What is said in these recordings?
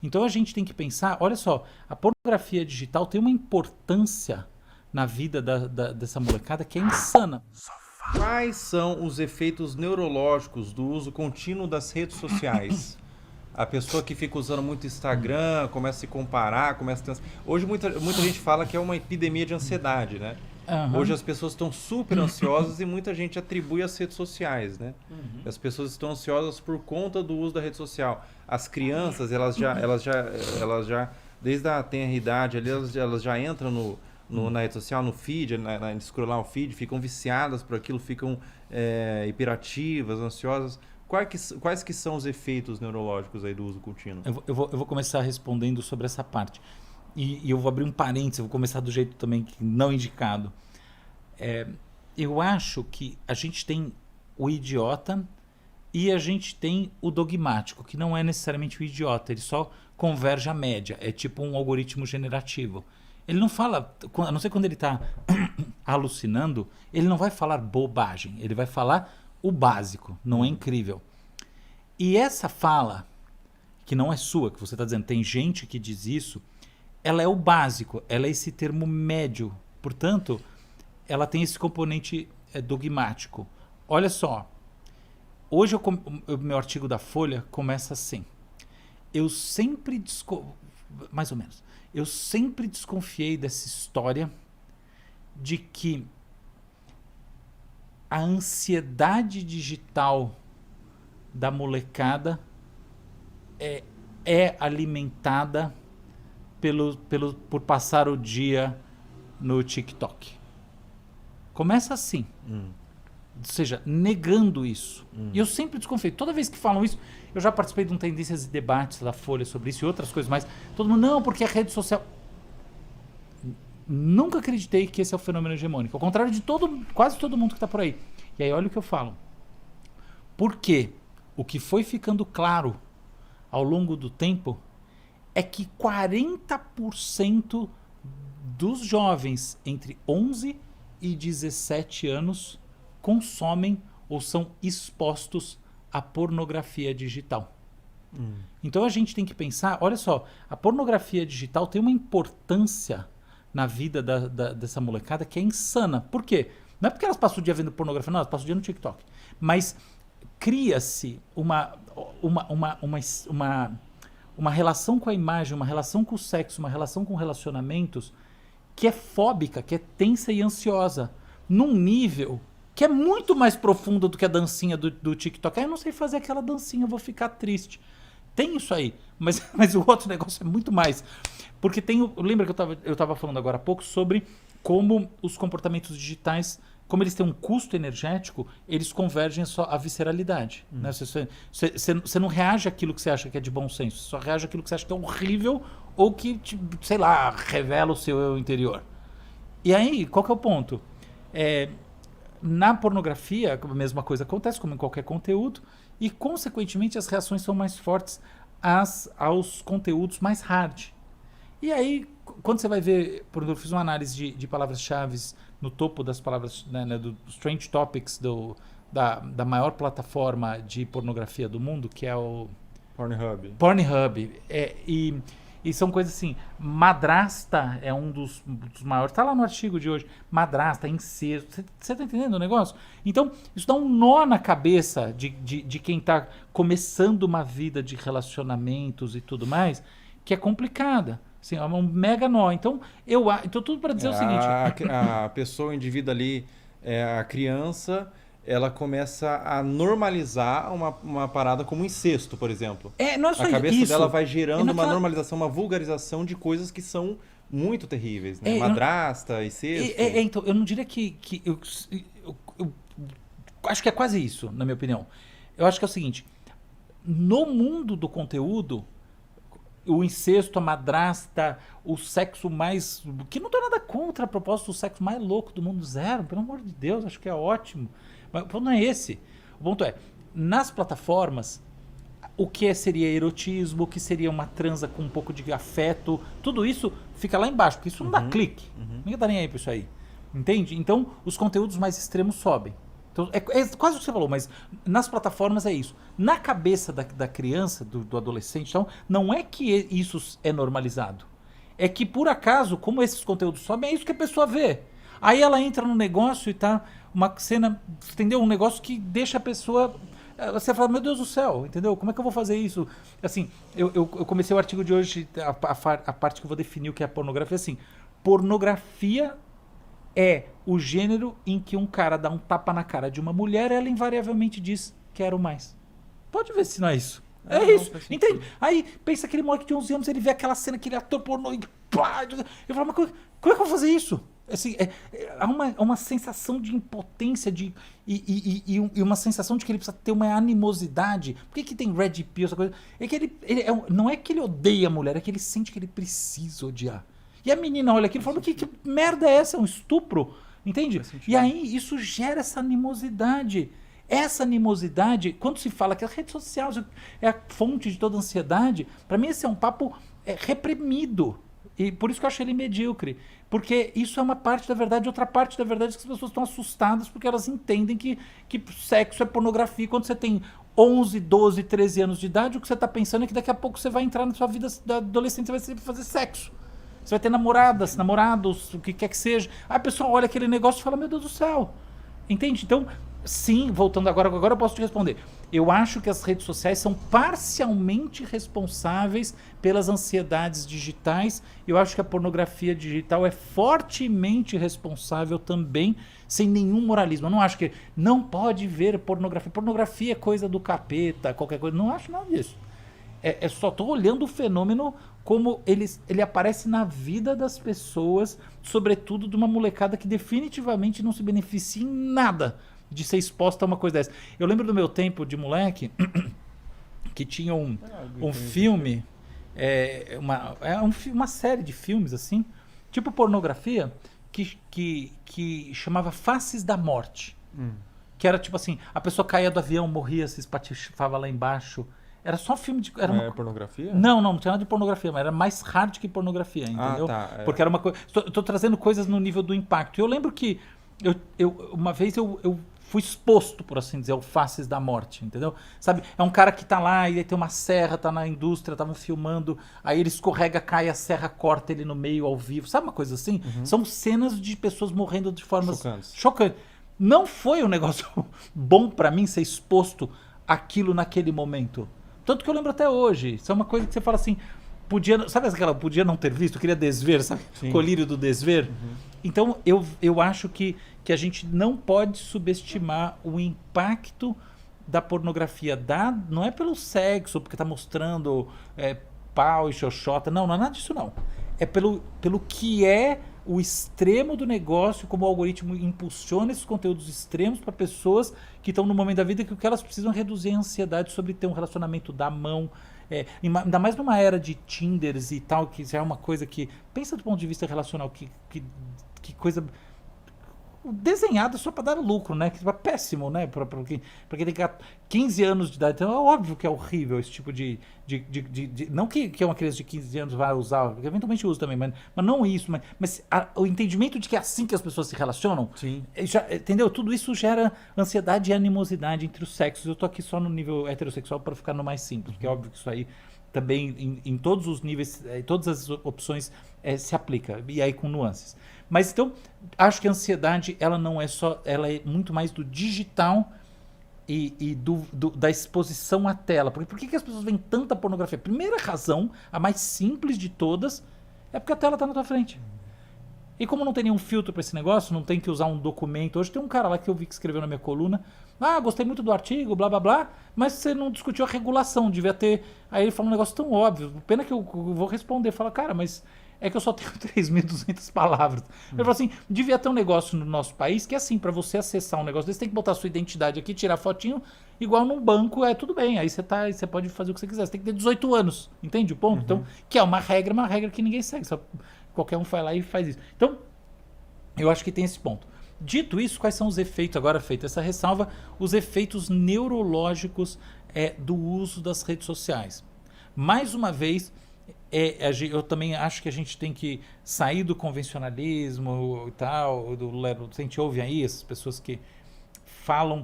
Então a gente tem que pensar, olha só, a pornografia digital tem uma importância na vida dessa molecada que é insana. Quais são os efeitos neurológicos do uso contínuo das redes sociais? A pessoa que fica usando muito Instagram, começa a se comparar, começa a ter... Hoje muita gente fala que é uma epidemia de ansiedade, né? Hoje Aham. as pessoas estão super ansiosas e muita gente atribui às redes sociais, né? As pessoas estão ansiosas por conta do uso da rede social. As crianças, elas já desde a tenra idade ali, elas já entram na rede social, no feed, na scrollar o feed, ficam viciadas por aquilo, ficam hiperativas, ansiosas. Quais que são os efeitos neurológicos aí do uso contínuo? Eu vou começar respondendo sobre essa parte. E eu vou abrir um parênteses, eu vou começar do jeito também que não indicado. Eu acho que a gente tem o idiota e a gente tem o dogmático, que não é necessariamente o idiota, ele só converge à média, é tipo um algoritmo generativo. Ele não fala, a não ser quando ele está alucinando, ele não vai falar bobagem, ele vai falar o básico, não é incrível? E essa fala, que não é sua, que você está dizendo, tem gente que diz isso, ela é o básico, ela é esse termo médio, portanto, ela tem esse componente dogmático. Olha só, hoje o meu artigo da Folha começa assim, eu sempre mais ou menos, eu sempre desconfiei dessa história de que a ansiedade digital da molecada é alimentada por passar o dia no TikTok. Começa assim. Ou seja, negando isso. E eu sempre desconfiei. Toda vez que falam isso, eu já participei de um Tendências e Debates da Folha sobre isso e outras coisas mais. Todo mundo, não, porque a rede social... Nunca acreditei que esse é o fenômeno hegemônico. Ao contrário de quase todo mundo que está por aí. E aí olha o que eu falo. Porque o que foi ficando claro ao longo do tempo é que 40% dos jovens entre 11 e 17 anos consomem ou são expostos à pornografia digital. Então a gente tem que pensar, olha só, a pornografia digital tem uma importância na vida dessa molecada que é insana. Por quê? Não é porque elas passam o dia vendo pornografia, não, elas passam o dia no TikTok. Mas cria-se uma relação com a imagem, uma relação com o sexo, uma relação com relacionamentos que é fóbica, que é tensa e ansiosa, num nível que é muito mais profundo do que a dancinha do TikTok. Eu não sei fazer aquela dancinha, eu vou ficar triste. Tem isso aí, mas o outro negócio é muito mais. Porque lembra que eu estava falando agora há pouco sobre como os comportamentos digitais, como eles têm um custo energético, eles convergem só à visceralidade. Né? Você não reage àquilo que você acha que é de bom senso, você só reage àquilo que você acha que é horrível ou que, sei lá, revela o seu eu interior. E aí, qual que é o ponto? Na pornografia, a mesma coisa acontece, como em qualquer conteúdo, e, consequentemente, as reações são mais fortes aos conteúdos mais hard. E aí, quando você vai ver, por exemplo, eu fiz uma análise de palavras-chave no topo das palavras, né, dos Trend Topics da maior plataforma de pornografia do mundo, que é o Pornhub. E são coisas assim, madrasta é um dos maiores, tá lá no artigo de hoje, madrasta, incesto, você tá entendendo o negócio? Então, isso dá um nó na cabeça de quem tá começando uma vida de relacionamentos e tudo mais, que é complicada. Assim, é um mega nó. Então, tudo para dizer o seguinte... A pessoa, o indivíduo ali, a criança, ela começa a normalizar uma parada como incesto, por exemplo. Não é só A cabeça isso. dela vai gerando uma naquela... normalização, uma vulgarização de coisas que são muito terríveis, né? Madrasta, incesto... Então, eu não diria que eu acho que é quase isso, na minha opinião. Eu acho que é o seguinte, no mundo do conteúdo, o incesto, a madrasta, o sexo mais... Que não tem nada contra a proposta do sexo mais louco do mundo, zero, pelo amor de Deus, acho que é ótimo. Mas o ponto não é esse. O ponto é, nas plataformas, o que seria erotismo, o que seria uma transa com um pouco de afeto, tudo isso fica lá embaixo, porque isso não dá clique. Ninguém tá nem aí pra isso aí. Entende? Então, os conteúdos mais extremos sobem. Então, é quase o que você falou, mas nas plataformas é isso. Na cabeça da criança, do adolescente, então, não é que isso é normalizado. É que, por acaso, como esses conteúdos sobem, é isso que a pessoa vê. Aí ela entra no negócio e tá uma cena, entendeu? Um negócio que deixa a pessoa... Você fala, meu Deus do céu, entendeu? Como é que eu vou fazer isso? Assim, eu comecei o artigo de hoje, a parte que eu vou definir o que é pornografia, assim. Pornografia é o gênero em que um cara dá um tapa na cara de uma mulher e ela invariavelmente diz, quero mais. Pode ver se não é isso. É isso, entende? Aí pensa aquele moleque de 11 anos, ele vê aquela cena, aquele ator pornô e pá, eu falo, mas como é que eu vou fazer isso? Assim, há uma sensação de impotência e uma sensação de que ele precisa ter uma animosidade. Por que tem Red Pill, essa coisa? É que não é que ele odeia a mulher, é que ele sente que ele precisa odiar. E a menina olha aquilo e fala, que merda é essa? É um estupro? Entende? E aí isso gera essa animosidade. Essa animosidade, quando se fala que a rede social é a fonte de toda ansiedade, para mim esse é um papo reprimido. E por isso que eu acho ele medíocre. Porque isso é uma parte da verdade, outra parte da verdade é que as pessoas estão assustadas porque elas entendem que sexo é pornografia. Quando você tem 11, 12, 13 anos de idade, o que você está pensando é que daqui a pouco você vai entrar na sua vida da adolescente, você vai fazer sexo. Você vai ter namoradas, namorados, o que quer que seja. Aí a pessoa olha aquele negócio e fala, meu Deus do céu. Entende? Então, sim, voltando agora eu posso te responder. Eu acho que as redes sociais são parcialmente responsáveis pelas ansiedades digitais. Eu acho que a pornografia digital é fortemente responsável também, sem nenhum moralismo. Eu não acho que não pode ver pornografia. Pornografia é coisa do capeta, qualquer coisa. Não acho nada disso. Só estou olhando o fenômeno como ele aparece na vida das pessoas, sobretudo de uma molecada que definitivamente não se beneficia em nada de ser exposta a uma coisa dessa. Eu lembro do meu tempo de moleque que tinha um filme, uma série de filmes assim, tipo pornografia, que chamava Faces da Morte. Que era tipo assim, a pessoa caía do avião, morria, se espatifava lá embaixo. Era só filme de... Era pornografia? Não tinha nada de pornografia, mas era mais hard que pornografia, entendeu? Porque era uma coisa... Estou trazendo coisas no nível do impacto. Eu lembro que uma vez eu fui exposto, por assim dizer, ao Faces da Morte, entendeu? Sabe, é um cara que tá lá e aí tem uma serra, tá na indústria, estavam filmando, aí ele escorrega, cai, a serra corta ele no meio ao vivo, sabe uma coisa assim? São cenas de pessoas morrendo de formas chocantes. Não foi um negócio bom pra mim ser exposto àquilo naquele momento. Tanto que eu lembro até hoje. Isso é uma coisa que você fala assim, podia não ter visto, eu queria desver, sabe? Sim. Colírio do desver. Então, eu acho que a gente não pode subestimar o impacto da pornografia. Não é pelo sexo, porque está mostrando pau e xoxota. Não é nada disso, não. É pelo que é o extremo do negócio, como o algoritmo impulsiona esses conteúdos extremos para pessoas que estão no momento da vida que o que elas precisam é reduzir a ansiedade sobre ter um relacionamento da mão. Ainda mais numa era de Tinders e tal, que já é uma coisa que... Pensa do ponto de vista relacional, que coisa... desenhada só para dar lucro, né? Que é péssimo, né? Para quem tem 15 anos de idade. Então é óbvio que é horrível esse tipo de não que uma criança de 15 anos vai usar, porque eventualmente usa também, mas não isso. Mas o entendimento de que é assim que as pessoas se relacionam, sim. Entendeu? Tudo isso gera ansiedade e animosidade entre os sexos. Eu tô aqui só no nível heterossexual para ficar no mais simples, porque é óbvio que isso aí também em todos os níveis, todas as opções se aplica, e aí com nuances. Mas então, acho que a ansiedade, ela não é só, ela é muito mais do digital e da exposição à tela. Por que as pessoas veem tanta pornografia? A primeira razão, a mais simples de todas, é porque a tela está na tua frente. E como não tem nenhum filtro para esse negócio, não tem que usar um documento. Hoje tem um cara lá que eu vi que escreveu na minha coluna, gostei muito do artigo, blá blá blá, mas você não discutiu a regulação, devia ter... Aí ele falou um negócio tão óbvio, pena que eu vou responder, fala, cara, mas... É que eu só tenho 3.200 palavras. Ele falou assim, devia ter um negócio no nosso país que é assim, para você acessar um negócio desse, tem que botar a sua identidade aqui, tirar fotinho, igual no banco, tudo bem. Aí você pode fazer o que você quiser. Você tem que ter 18 anos, entende o ponto? Então, que é uma regra que ninguém segue. Só qualquer um vai lá e faz isso. Então, eu acho que tem esse ponto. Dito isso, quais são os efeitos, agora feita essa ressalva, os efeitos neurológicos do uso das redes sociais. Mais uma vez... eu também acho que a gente tem que sair do convencionalismo e tal, a gente ouve aí essas pessoas que falam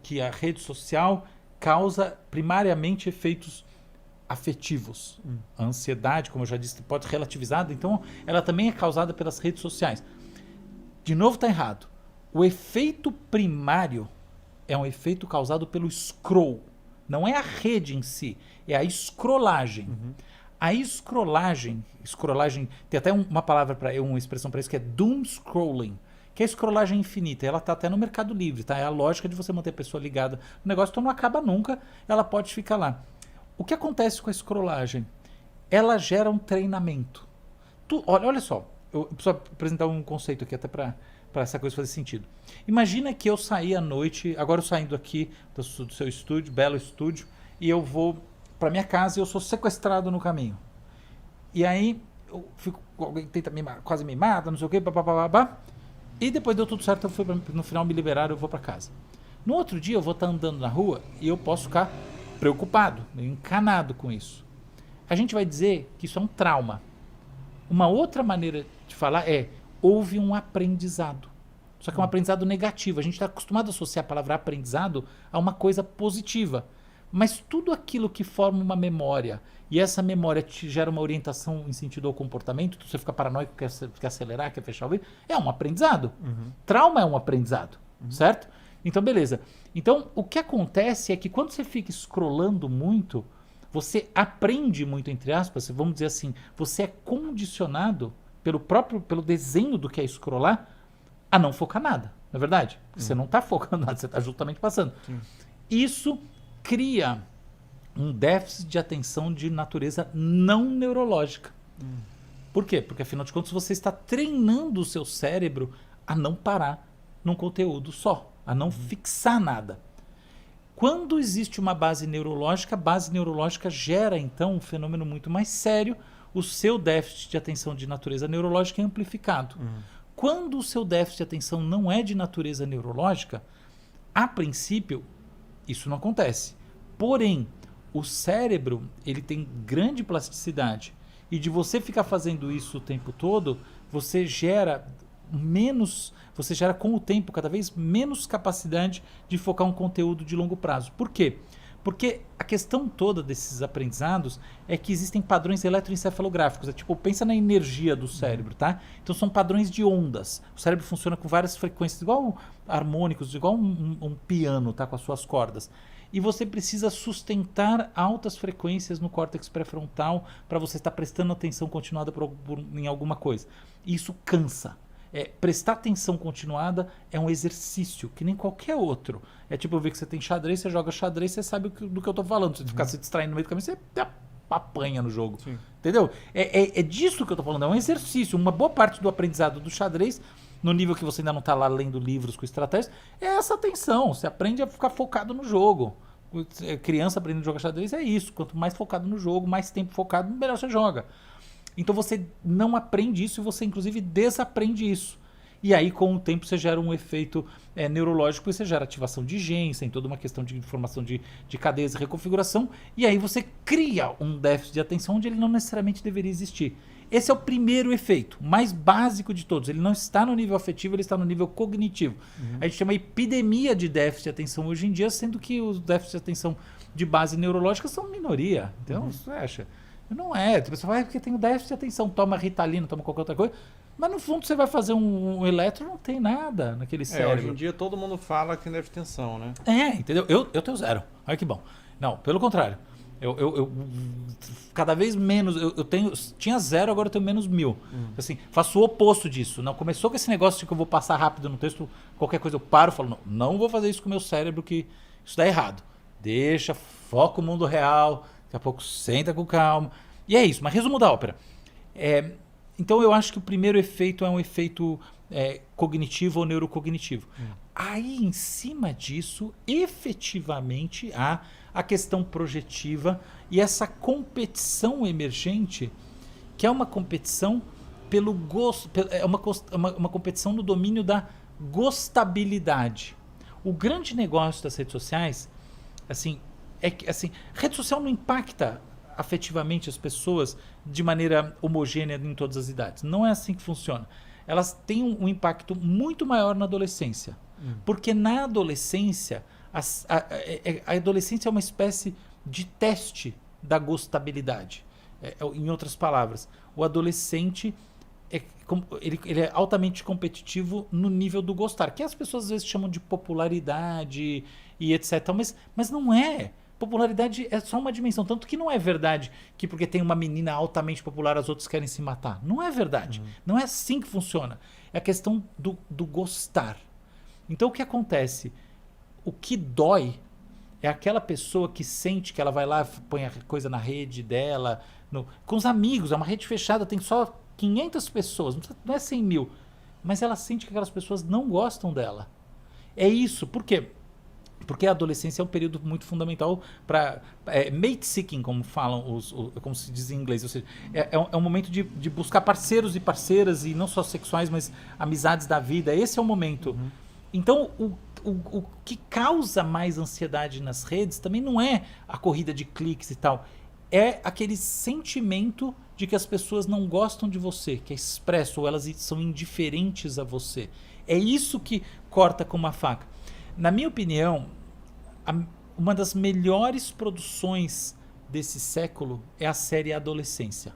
que a rede social causa primariamente efeitos afetivos. A ansiedade, como eu já disse, pode ser relativizada, então ela também é causada pelas redes sociais. De novo, está errado. O efeito primário é um efeito causado pelo scroll. Não é a rede em si, é a scrollagem. A scrollagem, tem até uma palavra uma expressão para isso que é doom scrolling, que é a scrollagem infinita. Ela está até no Mercado Livre, tá? É a lógica de você manter a pessoa ligada no negócio, então não acaba nunca, ela pode ficar lá. O que acontece com a scrollagem? Ela gera um treinamento. Olha só, eu preciso apresentar um conceito aqui até para essa coisa fazer sentido. Imagina que eu saí à noite, agora eu saindo aqui do seu estúdio, belo estúdio, e eu vou para minha casa e eu sou sequestrado no caminho. E aí eu fico, alguém tenta quase me mata, não sei o quê, e depois deu tudo certo, no final me liberaram, eu vou para casa. No outro dia eu vou estar andando na rua e eu posso ficar preocupado, meio encanado com isso. A gente vai dizer que isso é um trauma. Uma outra maneira de falar houve um aprendizado. Só que é um aprendizado negativo. A gente está acostumado a associar a palavra aprendizado a uma coisa positiva. Mas tudo aquilo que forma uma memória e essa memória te gera uma orientação em sentido ao comportamento, você fica paranoico, quer acelerar, quer fechar o vidro, é um aprendizado. Trauma é um aprendizado, certo? Então, beleza. Então, o que acontece é que quando você fica scrollando muito, você aprende muito, entre aspas, vamos dizer assim, você é condicionado pelo desenho do que é scrollar a não focar nada, não é verdade? Porque você não está focando nada, você está justamente passando. Sim. Isso cria um déficit de atenção de natureza não neurológica. Por quê? Porque, afinal de contas, você está treinando o seu cérebro a não parar num conteúdo só, a não fixar nada. Quando existe uma base neurológica, a base neurológica gera, então, um fenômeno muito mais sério. O seu déficit de atenção de natureza neurológica é amplificado. Quando o seu déficit de atenção não é de natureza neurológica, a princípio, isso não acontece. Porém, o cérebro ele tem grande plasticidade. E de você ficar fazendo isso o tempo todo, você gera com o tempo cada vez menos capacidade de focar um conteúdo de longo prazo. Por quê? Porque a questão toda desses aprendizados é que existem padrões eletroencefalográficos. Pensa na energia do cérebro, tá? Então são padrões de ondas. O cérebro funciona com várias frequências, igual harmônicos, igual um piano, tá? Com as suas cordas. E você precisa sustentar altas frequências no córtex pré-frontal para você estar prestando atenção continuada em alguma coisa. E isso cansa. Prestar atenção continuada é um exercício, que nem qualquer outro. Eu ver que você tem xadrez, você joga xadrez, você sabe do que eu estou falando. Se você ficar se distraindo no meio do caminho, você apanha no jogo. Sim. Entendeu? É disso que eu estou falando, é um exercício. Uma boa parte do aprendizado do xadrez, no nível que você ainda não está lá lendo livros com estratégias, é essa atenção. Você aprende a ficar focado no jogo. Criança aprendendo a jogar xadrez é isso. Quanto mais focado no jogo, mais tempo focado, melhor você joga. Então você não aprende isso e você inclusive desaprende isso. E aí com o tempo você gera um efeito neurológico e você gera ativação de genes, tem toda uma questão de informação de cadeias e reconfiguração. E aí você cria um déficit de atenção onde ele não necessariamente deveria existir. Esse é o primeiro efeito, mais básico de todos. Ele não está no nível afetivo, ele está no nível cognitivo. A gente tem uma epidemia de déficit de atenção hoje em dia, sendo que os déficits de atenção de base neurológica são minoria. Então, você acha... Não é. A pessoa vai porque tem déficit de atenção, toma Ritalina, toma qualquer outra coisa. Mas no fundo você vai fazer um eletro, não tem nada naquele cérebro. Hoje em dia todo mundo fala que tem déficit de atenção, né? Entendeu? Eu tenho 0. Olha que bom. Não, pelo contrário. Eu cada vez menos, tinha 0, agora eu tenho menos 1000. Assim, faço o oposto disso. Não começou com esse negócio de que eu vou passar rápido no texto, qualquer coisa eu paro e falo, não vou fazer isso com o meu cérebro, que isso dá errado. Deixa, foca o mundo real, daqui a pouco senta com calma. E é isso, mas resumo da ópera. Então eu acho que o primeiro efeito é um efeito cognitivo ou neurocognitivo. Aí, em cima disso, efetivamente há a questão projetiva e essa competição emergente, que é uma competição pelo gosto, uma competição no domínio da gostabilidade. O grande negócio das redes sociais, é que rede social não impacta afetivamente as pessoas de maneira homogênea em todas as idades. Não é assim que funciona. Elas têm um impacto muito maior na adolescência. Porque na adolescência, a adolescência é uma espécie de teste da gostabilidade. Em outras palavras, o adolescente ele é altamente competitivo no nível do gostar, que as pessoas às vezes chamam de popularidade e etc. Mas não é. Popularidade é só uma dimensão. Tanto que não é verdade que porque tem uma menina altamente popular as outras querem se matar. Não é verdade. Não é assim que funciona. É a questão do gostar. Então o que acontece? O que dói é aquela pessoa que sente que ela vai lá, põe a coisa na rede dela, com os amigos, é uma rede fechada, tem só 500 pessoas, não é 100 mil. Mas ela sente que aquelas pessoas não gostam dela. É isso. Por quê? Porque a adolescência é um período muito fundamental para mate seeking, como falam, como se diz em inglês. Ou seja, é um momento de buscar parceiros e parceiras, e não só sexuais, mas amizades da vida. Esse é o momento. Então, o que causa mais ansiedade nas redes também não é a corrida de cliques e tal. É aquele sentimento de que as pessoas não gostam de você, que é expresso, ou elas são indiferentes a você. É isso que corta com uma faca. Na minha opinião, uma das melhores produções desse século é a série Adolescência.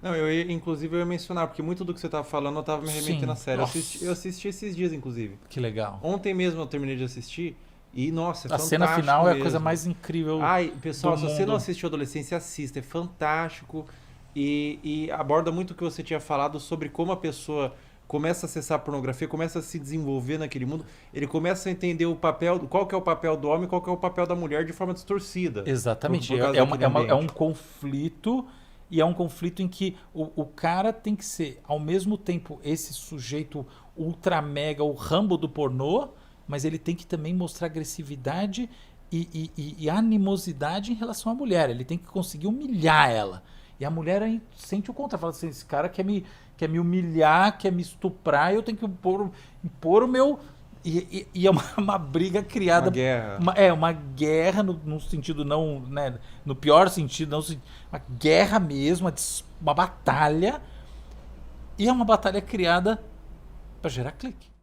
Não, inclusive eu ia mencionar, porque muito do que você estava falando eu estava me remetendo à série. Eu assisti esses dias, inclusive. Que legal. Ontem mesmo eu terminei de assistir e, nossa, é a fantástico. Cena final mesmo. É a coisa mais incrível. Ai, pessoal, do se mundo. você não assistiu Adolescência, assista. É fantástico. E aborda muito o que você tinha falado sobre como a pessoa começa a acessar a pornografia, começa a se desenvolver naquele mundo, ele começa a entender qual que é o papel do homem e qual que é o papel da mulher de forma distorcida. Exatamente. É um conflito, e é um conflito em que o cara tem que ser, ao mesmo tempo, esse sujeito ultra mega, o Rambo do pornô, mas ele tem que também mostrar agressividade e animosidade em relação à mulher. Ele tem que conseguir humilhar ela. E a mulher aí sente o contrário. Fala assim, esse cara quer me humilhar, quer me estuprar, eu tenho que impor o meu... E é uma briga criada... Uma guerra. Uma guerra no sentido não... Né, no pior sentido, não, uma guerra mesmo, uma batalha. E é uma batalha criada para gerar clique.